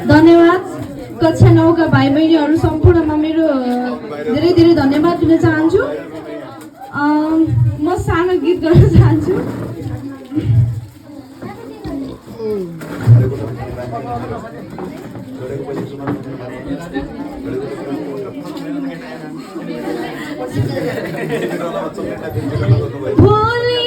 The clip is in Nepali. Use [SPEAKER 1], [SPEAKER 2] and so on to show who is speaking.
[SPEAKER 1] धन्यवाद कक्षा 9 का भाइ बहिनीहरू सम्पूर्णमा मेरो धेरै धेरै धन्यवाद दिन चाहन्छु। म सानो गीत गाउन चाहन्छु। भोलि